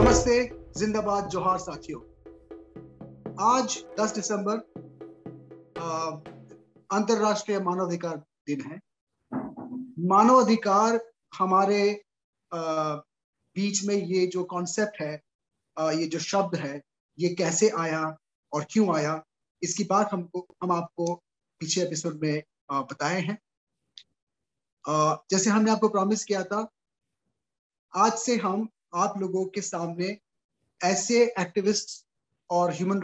नमस्ते, जिंदाबाद, जोहार साथियों। आज 10 दिसंबर अंतरराष्ट्रीय मानवाधिकार दिन है। मानवाधिकार हमारे बीच में ये जो कॉन्सेप्ट है, ये जो शब्द है, ये कैसे आया और क्यों आया, इसकी बात हम आपको पीछे एपिसोड में बताए हैं। जैसे हमने आपको प्रॉमिस किया था, आज से हम आप लोगों के सामने ऐसे एक्टिविस्ट और ह्यूमन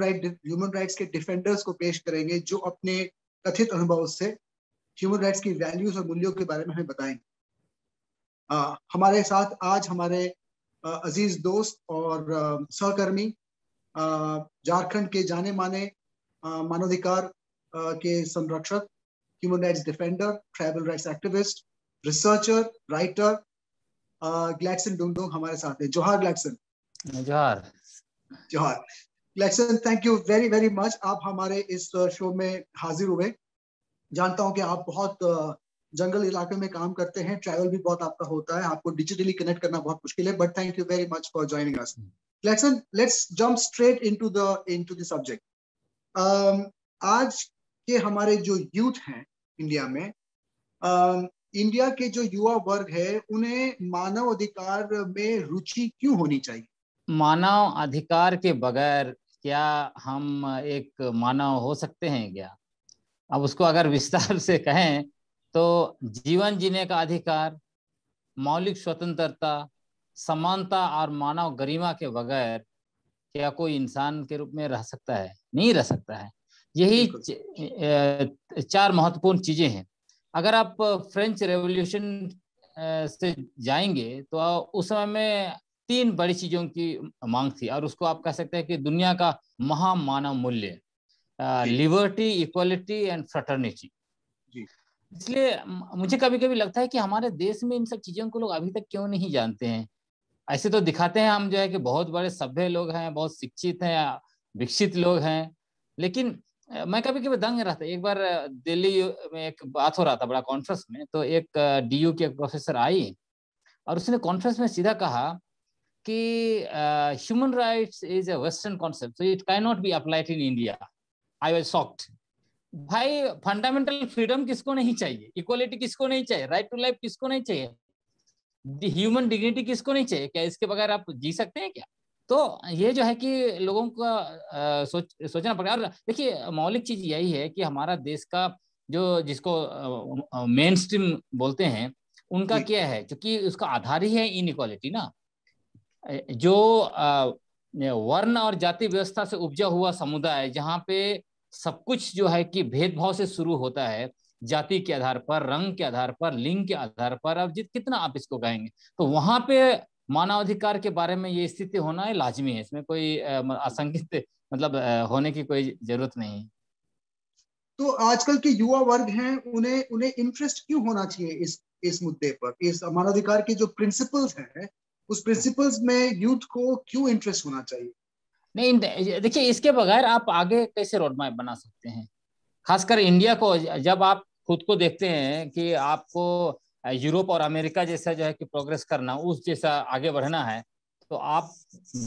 राइट्स के डिफेंडर्स को पेश करेंगे जो अपने कथित अनुभव से ह्यूमन राइट्स की वैल्यूज और मूल्यों के बारे में हमें बताएंगे। हमारे साथ आज हमारे अजीज दोस्त और सहकर्मी, झारखंड के जाने माने मानवाधिकार के संरक्षक, human rights defender, tribal rights activist, researcher, writer Gladson Dungdung हमारे साथ है। जोहार ग्लैडसन। जोहार। जोहार Gladson, thank you very very much. आप हमारे इस शो में हाजिर हुए। जानता हूं कि आप बहुत जंगल इलाके में काम करते हैं, ट्रैवल भी बहुत आपका होता है, आपको डिजिटली कनेक्ट करना बहुत मुश्किल है, but thank you very much for joining us. Gladson, let's jump straight into the subject. आज के हमारे जो यूथ हैं इंडिया में, इंडिया के जो युवा वर्ग है, उन्हें मानव अधिकार में रुचि क्यों होनी चाहिए? मानव अधिकार के बगैर क्या हम एक मानव हो सकते हैं क्या? अब उसको अगर विस्तार से कहें तो जीवन जीने का अधिकार, मौलिक स्वतंत्रता, समानता और मानव गरिमा के बगैर क्या कोई इंसान के रूप में रह सकता है? नहीं रह सकता है। यही चार महत्वपूर्ण चीजें हैं। अगर आप फ्रेंच रेवोल्यूशन से जाएंगे तो उस समय में तीन बड़ी चीजों की मांग थी और उसको आप कह सकते हैं कि दुनिया का महामानव मूल्य, लिबर्टी, इक्वालिटी एंड फ्रेटर्निटी। इसलिए मुझे कभी कभी लगता है कि हमारे देश में इन सब चीजों को लोग अभी तक क्यों नहीं जानते हैं। ऐसे तो दिखाते हैं हम जो है कि बहुत बड़े सभ्य लोग हैं, बहुत शिक्षित हैं, विकसित लोग हैं, लेकिन मैं कभी कभी दंग रहता। एक बार दिल्ली में एक बात हो रहा था बड़ा कॉन्फ्रेंस में, तो एक डीयू के प्रोफेसर आई और उसने कॉन्फ्रेंस में सीधा कहा कि human rights is a western concept, so it can not be applied in India. I was shocked. भाई, फंडामेंटल फ्रीडम किसको नहीं चाहिए? इक्वालिटी किसको नहीं चाहिए? राइट टू लाइफ किसको नहीं चाहिए? ह्यूमन डिग्निटी किसको नहीं चाहिए? क्या इसके बगैर आप जी सकते हैं क्या? तो ये जो है कि लोगों का सोचना पड़ेगा। और देखिए, मौलिक चीज यही है कि हमारा देश का जो जिसको मेन स्ट्रीम बोलते हैं, उनका क्या है, क्योंकि उसका आधार ही है इनइक्वालिटी ना। जो वर्ण और जाति व्यवस्था से उपजा हुआ समुदाय, जहाँ पे सब कुछ जो है कि भेदभाव से शुरू होता है, जाति के आधार पर, रंग के आधार पर, लिंग के आधार पर, अब कितना आप इसको कहेंगे, तो वहां पे मानवाधिकार के बारे में ये स्थिति होना लाजमी है। इसमें कोई आशंकित मतलब होने की कोई जरूरत नहीं है। तो आजकल के युवा वर्ग हैं, उन्हें इंटरेस्ट क्यों होना चाहिए इस मुद्दे पर? इस मानवाधिकार के जो प्रिंसिपल्स हैं, उस प्रिंसिपल्स में यूथ को क्यों इंटरेस्ट होना चाहिए? नहीं, देखिए, इसके बगैर आप आगे कैसे रोड मैप बना सकते हैं? खासकर इंडिया को, जब आप खुद को देखते हैं कि आपको यूरोप और अमेरिका जैसा जो है कि प्रोग्रेस करना, उस जैसा आगे बढ़ना है, तो आप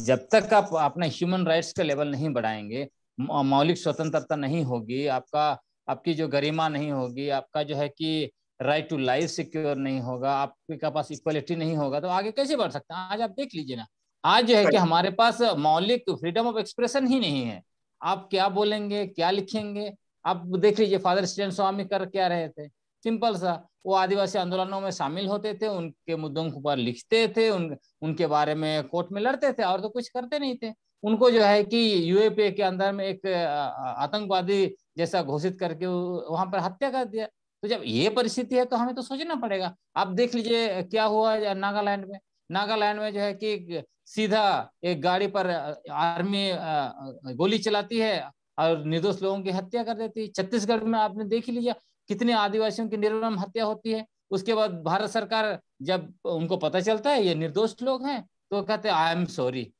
जब तक आप अपना ह्यूमन राइट्स का लेवल नहीं बढ़ाएंगे, मौलिक स्वतंत्रता नहीं होगी, आपकी जो गरिमा नहीं होगी, आपका जो है कि राइट टू लाइफ सिक्योर नहीं होगा, आपके पास इक्वलिटी नहीं होगा, तो आगे कैसे बढ़ सकते हैं? आज आप देख लीजिए ना, आज जो है कि हमारे पास मौलिक फ्रीडम ऑफ एक्सप्रेशन ही नहीं है। आप क्या बोलेंगे, क्या लिखेंगे? आप देख लीजिए, फादर स्टेन स्वामी कर क्या रहे थे? सिंपल सा, वो आदिवासी आंदोलनों में शामिल होते थे, उनके मुद्दों के ऊपर लिखते थे, उनके बारे में कोर्ट में लड़ते थे, और तो कुछ करते नहीं थे। उनको जो है कि यूएपीए के अंदर में एक आतंकवादी जैसा घोषित करके वहां पर हत्या कर दिया। तो जब ये परिस्थिति है तो हमें तो सोचना पड़ेगा। आप देख लीजिए क्या हुआ नागालैंड में। नागालैंड में जो है कि सीधा एक गाड़ी पर आर्मी गोली चलाती है और निर्दोष लोगों की हत्या कर देती है। छत्तीसगढ़ में आपने देख लीजिए कितने आदिवासियों की निर्मम हत्या होती है। उसके बाद भारत सरकार, जब उनको पता चलता है ये निर्दोष लोग हैं, तो कहते हैं आई एम सॉरी,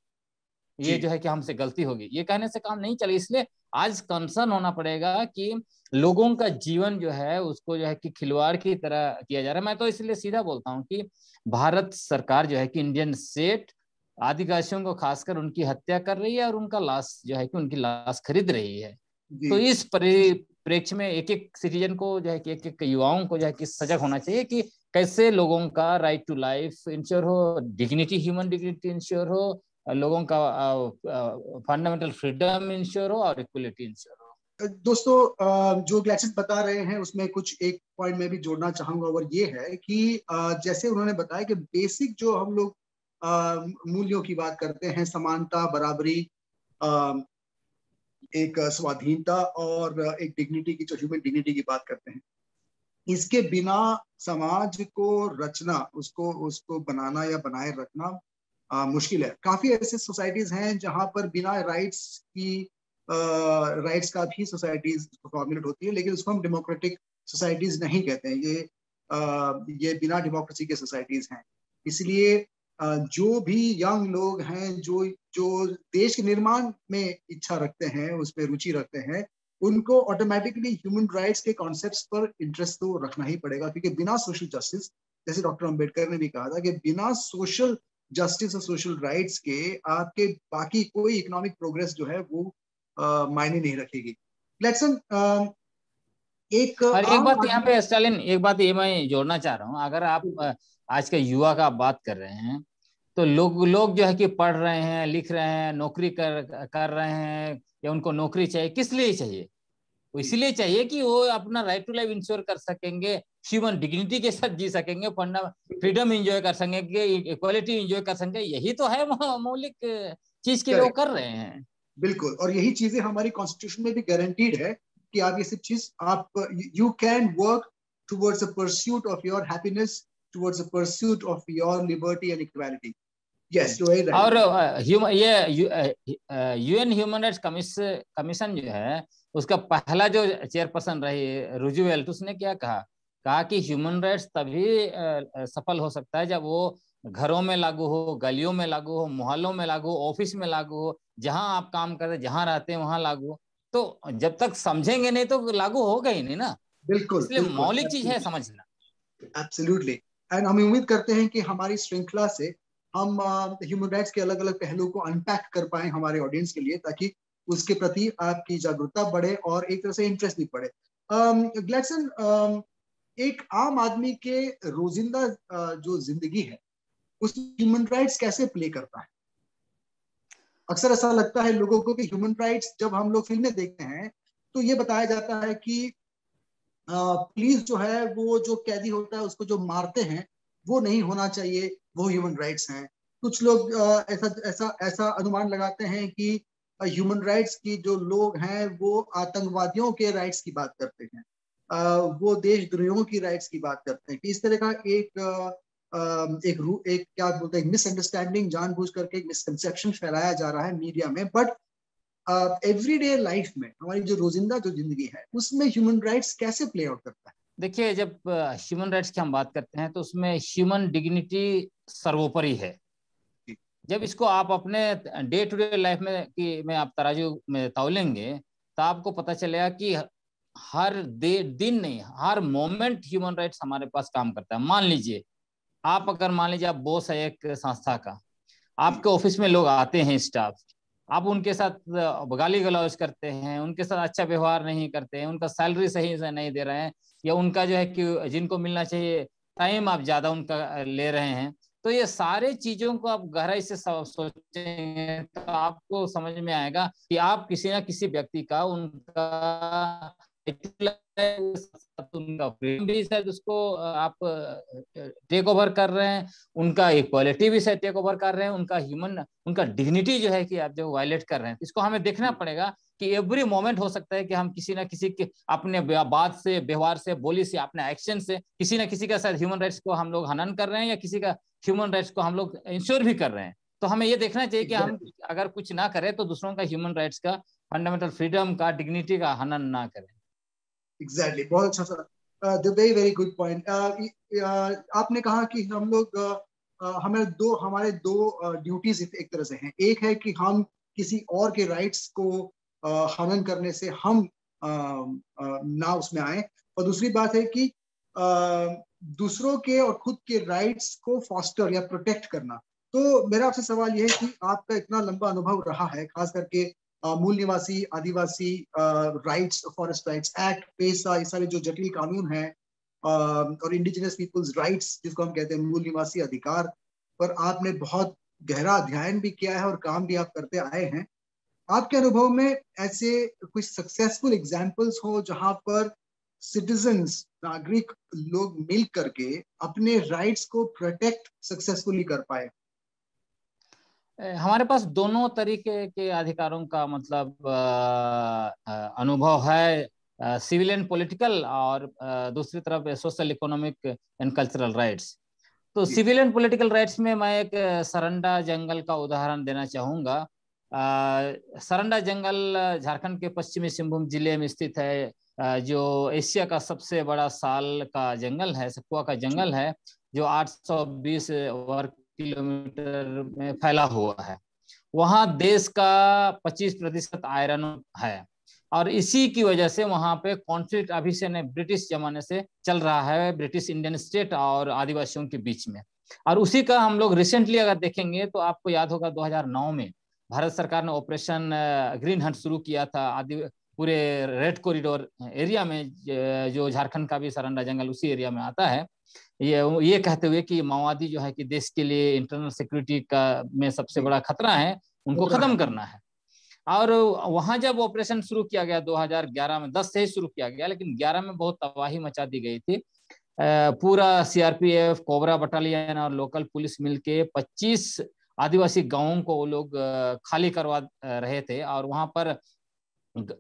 ये जो है कि हमसे गलती होगी। ये कहने से काम नहीं चले, इसलिए आज कंसर्न होना पड़ेगा कि लोगों का जीवन जो है उसको जो है कि खिलवाड़ की तरह किया जा रहा है। मैं तो इसलिए सीधा बोलता हूँ कि भारत सरकार जो है कि इंडियन स्टेट आदिवासियों को खासकर उनकी हत्या कर रही है और उनका लाश जो है कि उनकी लाश खरीद रही है। तो इस परिप्रेक्ष्य में एक एक सिटीजन को जो है कि एक एक युवाओं को जो है कि सजग होना चाहिए कि कैसे लोगों का राइट टू लाइफ इंश्योर हो, डिग्निटी, ह्यूमन डिग्निटी इंश्योर हो, लोगों का फंडामेंटल फ्रीडम इंश्योर हो और इक्वलिटी इंश्योर हो। दोस्तों, जो ग्लैडसन बता रहे हैं उसमें कुछ एक पॉइंट मैं भी जोड़ना चाहूंगा, और ये है कि जैसे उन्होंने बताया कि बेसिक जो हम लोग मूल्यों की बात करते हैं, समानता, बराबरी, एक स्वाधीनता और एक डिग्निटी की, जो ह्यूमन डिग्निटी की बात करते हैं, इसके बिना समाज को रचना, उसको उसको बनाना या बनाए रखना मुश्किल है। काफी ऐसे सोसाइटीज हैं जहां पर बिना राइट्स का भी सोसाइटीज फॉर्मुलेट होती है, लेकिन उसको हम डेमोक्रेटिक सोसाइटीज नहीं कहते हैं। ये बिना डेमोक्रेसी के सोसाइटीज हैं। इसलिए जो भी यंग लोग हैं, जो जो देश के निर्माण में इच्छा रखते हैं, उसमें रुचि रखते हैं, उनको ऑटोमेटिकली ह्यूमन राइट्स के कॉन्सेप्ट्स पर इंटरेस्ट तो रखना ही पड़ेगा, क्योंकि बिना सोशल जस्टिस, जैसे डॉक्टर अंबेडकर ने भी कहा था कि बिना सोशल जस्टिस और सोशल राइट्स के आपके बाकी कोई इकोनॉमिक प्रोग्रेस जो है वो मायने नहीं रखेगी। ग्लैडसन, और एक बात यहाँ पे स्टालिन, एक बात ये मैं जोड़ना चाह रहा हूँ, अगर आप आज के युवा का बात कर रहे हैं तो लोग जो है कि पढ़ रहे हैं, लिख रहे हैं, नौकरी कर रहे हैं, या उनको नौकरी चाहिए, किस लिए चाहिए? इसलिए चाहिए कि वो अपना राइट टू लाइफ इंश्योर कर सकेंगे, ह्यूमन डिग्निटी के साथ जी सकेंगे, फ्रीडम एंजॉय कर सकेंगे, इक्वालिटी एंजॉय कर सकेंगे। यही तो है मौलिक चीज के लिए वो कर रहे हैं। बिल्कुल, और यही चीजें हमारी कॉन्स्टिट्यूशन में भी गारंटीड है कि आप ये सब चीज, आप you can work towards the pursuit of your happiness, towards the pursuit of your liberty and equality. Yes, और यूएन ह्यूमन राइट्स कमीशन जो है, उसका पहला जो चेयरपर्सन रही रूजवेल्ट, उसने क्या कहा कि ह्यूमन राइट्स तभी सफल हो सकता है जब वो घरों में लागू हो, गलियों में लागू हो, मोहल्लों में लागू हो, ऑफिस में लागू हो, जहां आप काम करते हैं, जहां रहते हैं वहां लागू हो। तो जब तक समझेंगे नहीं तो लागू होगा ही नहीं ना। बिल्कुल, इसलिए मौलिक चीज है समझना। एब्सोल्युटली। एंड हम उम्मीद करते हैं कि हमारी श्रृंखला से हम ह्यूमन राइट्स के अलग अलग पहलुओं को अनपैक कर पाए हमारे ऑडियंस के लिए, ताकि उसके प्रति आपकी जागरूकता बढ़े और एक तरह से इंटरेस्ट भी बढ़े। ग्लैडसन, एक आम आदमी के रोजिंदा जो जिंदगी है, उस ह्यूमन राइट्स कैसे प्ले करता है? अक्सर ऐसा लगता है लोगों को कि ह्यूमन राइट्स, जब हम लोग फिल्में देखते हैं तो ये बताया जाता है कि पुलिस जो है, वो जो कैदी होता है उसको जो मारते हैं वो नहीं होना चाहिए, वो ह्यूमन राइट्स हैं। कुछ लोग ऐसा ऐसा ऐसा अनुमान लगाते हैं कि ह्यूमन राइट्स की जो लोग हैं वो आतंकवादियों के राइट्स की बात करते हैं, वो देशद्रोहियों की राइट्स की बात करते हैं। कि इस तरह का एक क्या बोलते हैं, मिसअंडरस्टैंडिंग, जानबूझ करके एक मिसकंसेप्शन फैलाया जा रहा है मीडिया में। बट एवरीडे लाइफ में, हमारी जो रोजिंदा जो जिंदगी है, उसमें ह्यूमन राइट्स कैसे प्ले आउट करता है? देखिए, जब ह्यूमन राइट्स की हम बात करते हैं तो उसमें ह्यूमन डिग्निटी सर्वोपरि है। जब इसको आप अपने डे टू डे लाइफ में आप तराजू में तौलेंगे तो आपको पता चलेगा कि हर दिन नहीं, हर मोमेंट ह्यूमन राइट्स हमारे पास काम करता है। मान लीजिए आप बॉस है एक संस्था का, आपके ऑफिस में लोग आते हैं स्टाफ, आप उनके साथ गाली गलौज करते हैं, उनके साथ अच्छा व्यवहार नहीं करते हैं, उनका सैलरी सही से नहीं दे रहे हैं, या उनका जो है कि जिनको मिलना चाहिए टाइम आप ज्यादा उनका ले रहे हैं, तो ये सारे चीजों को आप गहराई से सोचेंगे तो आपको समझ में आएगा कि आप किसी ना किसी व्यक्ति का, उनका उनका फ्रीडम भी शायद उसको आप टेक ओवर कर रहे हैं, उनका इक्वालिटी भी शायद टेक ओवर कर रहे हैं, उनका डिग्निटी जो है कि आप जो वायलेट कर रहे हैं। इसको हमें देखना पड़ेगा कि एवरी मोमेंट हो सकता है कि हम किसी ना किसी के अपने बात से, व्यवहार से, बोली से, अपने एक्शन से किसी ना किसी का शायद ह्यूमन राइट्स को हम लोग हनन कर रहे हैं, या किसी का ह्यूमन राइट्स को हम लोग इंश्योर भी कर रहे हैं। तो हमें ये देखना चाहिए कि हम अगर कुछ ना करें तो दूसरों का ह्यूमन राइट्स का, फंडामेंटल फ्रीडम का, डिग्निटी का हनन ना करें। एग्जैक्टली, बहुत अच्छा सा, वेरी वेरी गुड पॉइंट। आपने कहा कि हम लोग हमारे दो ड्यूटीज एक तरह से हैं। एक है कि हम किसी और के राइट्स को हनन करने से हम ना उसमें आए, और दूसरी बात है कि दूसरों के और खुद के राइट्स को फॉस्टर या प्रोटेक्ट करना, तो मेरा आपसे सवाल यह है कि आपका इतना लंबा अनुभव रहा है, खास करके मूल निवासी आदिवासी राइट्स, फॉरेस्ट राइट्स एक्ट, पेसा, ये सारे जो जटिल कानून हैं, और इंडिजिनस पीपल्स राइट्स जिसको हम कहते हैं मूल निवासी अधिकार, पर आपने बहुत गहरा अध्ययन भी किया है और काम भी आप करते आए हैं। आपके अनुभव में ऐसे कुछ सक्सेसफुल एग्जाम्पल्स हो जहां पर सिटीजन्स, नागरिक लोग मिल करके अपने राइट्स को प्रोटेक्ट सक्सेसफुली कर पाए? हमारे पास दोनों तरीके के अधिकारों का मतलब अनुभव है, सिविल एंड पॉलिटिकल, और दूसरी तरफ social, economic and cultural rights. तो जी सिविल एंड पॉलिटिकल राइट्स में मैं एक सरंडा जंगल का उदाहरण देना चाहूंगा। सरंडा जंगल झारखंड के पश्चिमी सिंहभूम जिले में स्थित है, जो एशिया का सबसे बड़ा साल का जंगल है, सखुआ का जंगल है, जो 820 वर्ग किलोमीटर में फैला हुआ है। वहाँ देश का 25% आयरन है, और इसी की वजह से वहाँ पे कॉन्फ्लिक्ट अभी से नहीं, ब्रिटिश जमाने से चल रहा है, ब्रिटिश इंडियन स्टेट और आदिवासियों के बीच में। और उसी का हम लोग रिसेंटली अगर देखेंगे तो आपको याद होगा 2009 में भारत सरकार ने ऑपरेशन ग्रीन हंट शुरू किया था आदि पूरे रेड कॉरिडोर एरिया में, जो झारखंड का भी सरंडा जंगल उसी एरिया में आता है। ये कहते हुए कि माओवादी जो है कि देश के लिए इंटरनल सिक्योरिटी का में सबसे जी, बड़ा खतरा है, उनको खतरा है। खत्म करना है। और वहां जब ऑपरेशन शुरू किया गया 2011 में, 10 से ही शुरू किया गया, लेकिन 11 में बहुत तबाही मचा दी गई थी। पूरा सीआरपीएफ, कोबरा बटालियन और लोकल पुलिस मिलके 25 आदिवासी गांवों को वो लोग खाली करवा रहे थे, और वहां पर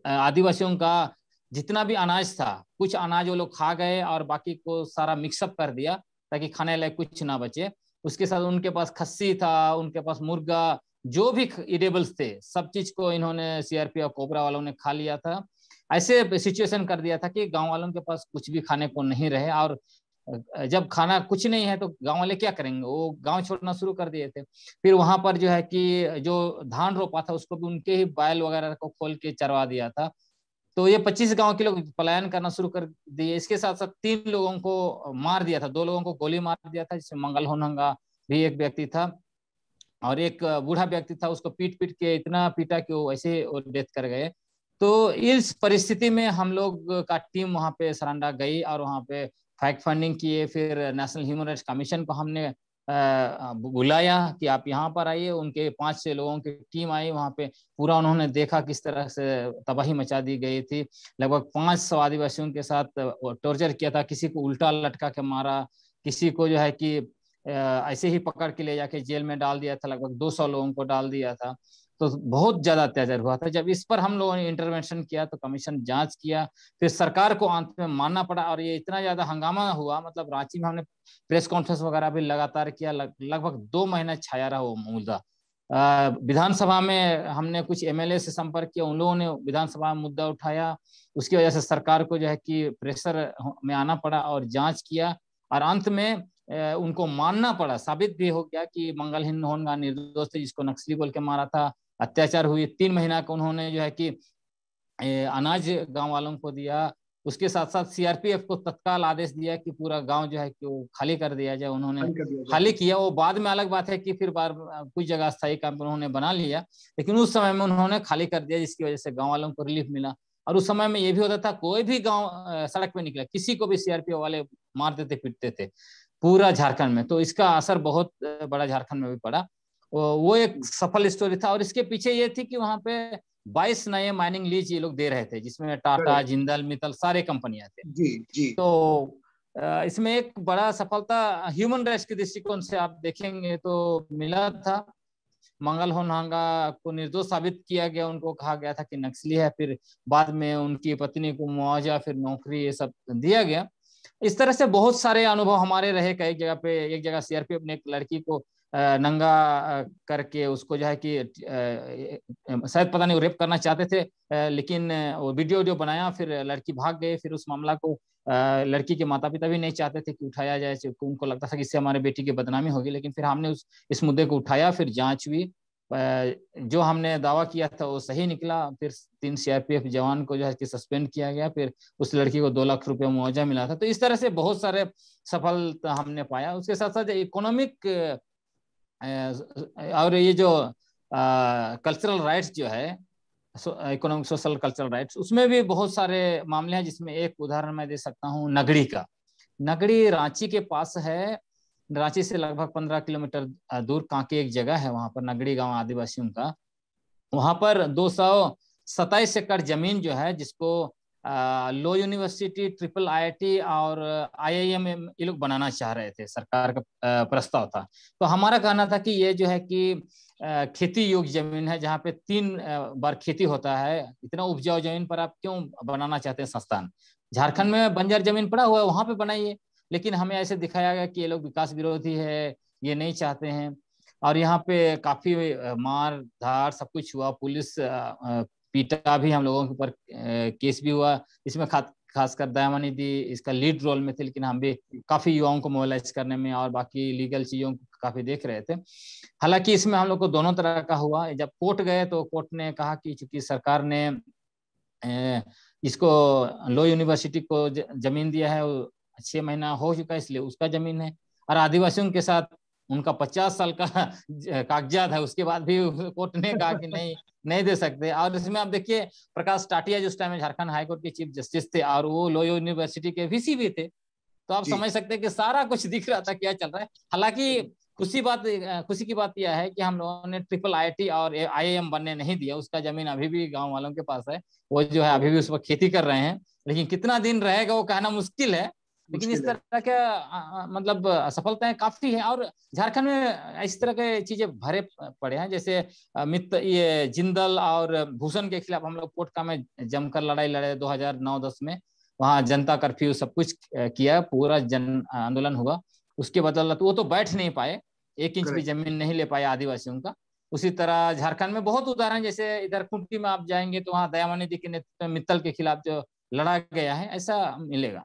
आदिवासियों का जितना भी अनाज था, कुछ अनाज वो लोग खा गए और बाकी को सारा मिक्सअप कर दिया ताकि खाने लायक कुछ ना बचे। उसके साथ उनके पास खस्सी था, उनके पास मुर्गा, जो भी इडेबल्स थे, सब चीज को इन्होंने सीआरपी और कोबरा वालों ने खा लिया था। ऐसे सिचुएशन कर दिया था कि गांव वालों के पास कुछ भी खाने को नहीं रहे, और जब खाना कुछ नहीं है तो गांव वाले क्या करेंगे, वो गांव छोड़ना शुरू कर दिए थे। फिर वहां पर जो है कि जो धान रोपा था उसको भी उनके ही बैल वगैरह को खोल के चरवा दिया था। तो ये 25 गांव के लोग पलायन करना शुरू कर दिए। इसके साथ साथ 3 लोगों को मार दिया था, 2 लोगों को गोली मार दिया था, जिसमें मंगल होनहंगा भी एक व्यक्ति था, और एक बूढ़ा व्यक्ति था, उसको पीट पीट के इतना पीटा कि वो ऐसे डेथ कर गए। तो इस परिस्थिति में हम लोग का टीम वहां पे सरांडा गई और वहां पे फैक्ट फाइंडिंग किए। फिर नेशनल ह्यूमन राइट्स कमीशन को हमने बुलाया कि आप यहाँ पर आइए। उनके 5-6 लोगों की टीम आई वहां पे। पूरा उन्होंने देखा किस तरह से तबाही मचा दी गई थी। लगभग 500 आदिवासियों के साथ टॉर्चर किया था, किसी को उल्टा लटका के मारा, किसी को जो है कि ऐसे ही पकड़ के ले जाके जेल में डाल दिया था। लगभग 200 लोगों को डाल दिया था। तो बहुत ज्यादा अत्याचार हुआ था। जब इस पर हम लोगों ने इंटरवेंशन किया तो कमीशन जांच किया, फिर सरकार को अंत में मानना पड़ा। और ये इतना ज्यादा हंगामा हुआ, मतलब रांची में हमने प्रेस कॉन्फ्रेंस वगैरह भी लगातार किया। लगभग 2 महीने छाया रहा वो मुद्दा। विधानसभा में हमने कुछ एमएलए से संपर्क किया, उन लोगों ने विधानसभा में मुद्दा उठाया। उसकी वजह से सरकार को जो है कि प्रेशर में आना पड़ा और जांच किया, और अंत में उनको मानना पड़ा। साबित भी हो गया कि मंगल होनगा निर्दोष थे, जिसको नक्सली बोल के मारा था। अत्याचार हुई। 3 महीना का उन्होंने जो है कि अनाज गांव वालों को दिया। उसके साथ साथ सीआरपीएफ को तत्काल आदेश दिया कि पूरा गांव जो है कि वो खाली कर दिया जाए। उन्होंने खाली कर दिया जाए। खाली किया। वो बाद में अलग बात है कि फिर बार कुछ जगह स्थायी कैंप उन्होंने बना लिया, लेकिन उस समय में उन्होंने खाली कर दिया, जिसकी वजह से गांव वालों को रिलीफ मिला। और उस समय में ये भी होता था, कोई भी गांव सड़क पे निकला, किसी को भी सीआरपीएफ वाले मारते थे, पीटते थे पूरा झारखंड में। तो इसका असर बहुत बड़ा झारखंड में भी पड़ा। वो एक सफल स्टोरी था। और इसके पीछे ये थी कि वहां पे 22 नए माइनिंग लीज ये लोग दे रहे थे, जिसमें टाटा, करेक्ट। जिंदल, मित्तल सारे कंपनियां थे। जी जी। तो इसमें एक बड़ा सफलता ह्यूमन राइट्स के दृष्टिकोण से आप देखेंगे तो मिला था। मंगल होनहांगा को निर्दोष साबित किया गया। उनको कहा गया था कि नक्सली है। फिर बाद में उनकी पत्नी को मुआवजा, फिर नौकरी, ये सब दिया गया। इस तरह से बहुत सारे अनुभव हमारे रहे। कई जगह पे, एक जगह सीआरपीएफ ने एक लड़की को नंगा करके उसको जो है कि शायद पता नहीं रेप करना चाहते थे, लेकिन वो वीडियो बनाया, फिर लड़की भाग गई। फिर उस मामला को लड़की के माता पिता भी नहीं चाहते थे कि उठाया जाए, क्योंकि उनको लगता था कि इससे हमारे बेटी की बदनामी होगी। लेकिन फिर हमने इस मुद्दे को उठाया, फिर जांच हुई। जो हमने दावा किया था वो सही निकला। फिर 3 सीआरपीएफ जवान को जो है कि सस्पेंड किया गया। फिर उस लड़की को 2 लाख रुपया मुआवजा मिला था। तो इस तरह से बहुत सारे सफलता हमने पाया। उसके साथ साथ इकोनॉमिक और ये जो कल्चरल राइट्स जो है, इकोनॉमिक सोशल कल्चरल राइट्स, उसमें भी बहुत सारे मामले हैं, जिसमें एक उदाहरण मैं दे सकता हूँ नगड़ी का। नगड़ी रांची के पास है, रांची से लगभग 15 किलोमीटर दूर कांके एक जगह है, वहां पर नगड़ी गांव आदिवासियों का। वहां पर 227 एकड़ जमीन जो है, जिसको लो यूनिवर्सिटी, ट्रिपल आईआईटी और आईआईएम ये लोग बनाना चाह रहे थे, सरकार का प्रस्ताव था। तो हमारा कहना था कि ये जो है कि खेती योग्य जमीन है, जहाँ पे 3 बार खेती होता है, इतना उपजाऊ जमीन पर आप क्यों बनाना चाहते हैं संस्थान? झारखंड में बंजर जमीन पड़ा हुआ है, वहां पे बनाइए। लेकिन हमें ऐसे दिखाया गया कि ये लोग विकास विरोधी है, ये नहीं चाहते हैं। और यहाँ पे काफी मार धार सब कुछ हुआ, पुलिस पीटा भी हम लोगों के ऊपर, केस भी हुआ। इसमें खासकर दयामानिधि इसका लीड रोल में थे, लेकिन हम भी काफी युवाओं को मोबिलाइज करने में और बाकी लीगल चीजों को काफी देख रहे थे। हालांकि इसमें हम लोग को दोनों तरह का हुआ। जब कोर्ट गए तो कोर्ट ने कहा कि चूंकि सरकार ने इसको लो यूनिवर्सिटी को जमीन दिया है, 6 महीना हो चुका है, इसलिए उसका जमीन है। और आदिवासियों के साथ उनका 50 साल का कागजात है, उसके बाद भी कोर्ट ने कहा कि नहीं, नहीं दे सकते। और इसमें आप देखिए, प्रकाश टाटिया जो उस टाइम में झारखंड हाईकोर्ट के चीफ जस्टिस थे, और वो लो यूनिवर्सिटी के वीसी भी थे। तो आप समझ सकते हैं कि सारा कुछ दिख रहा था क्या चल रहा है। हालांकि खुशी की बात यह है कि हम लोगों ने ट्रिपल आईआईटी और आईआईएम बनने नहीं दिया। उसका जमीन अभी भी गांव वालों के पास है, वो जो है अभी भी उस पर खेती कर रहे हैं। लेकिन कितना दिन रहेगा वो कहना मुश्किल है। लेकिन इस तरह का मतलब सफलताएं काफी है। और झारखंड में इस तरह के चीजें भरे पड़े हैं, जैसे मित्र ये जिंदल और भूषण के खिलाफ हम लोग कोर्ट में जमकर लड़ाई लड़े 2009-10 में। वहां जनता कर्फ्यू सब कुछ किया, पूरा जन आंदोलन हुआ। उसके बदौलत वो तो बैठ नहीं पाए, 1 इंच भी जमीन नहीं ले पाए आदिवासियों का। उसी तरह झारखंड में बहुत उदाहरण, जैसे इधर खूंटी में आप जाएंगे तो वहां दयामानिधि के नेतृत्व में मित्तल के खिलाफ जो लड़ा गया है, ऐसा मिलेगा।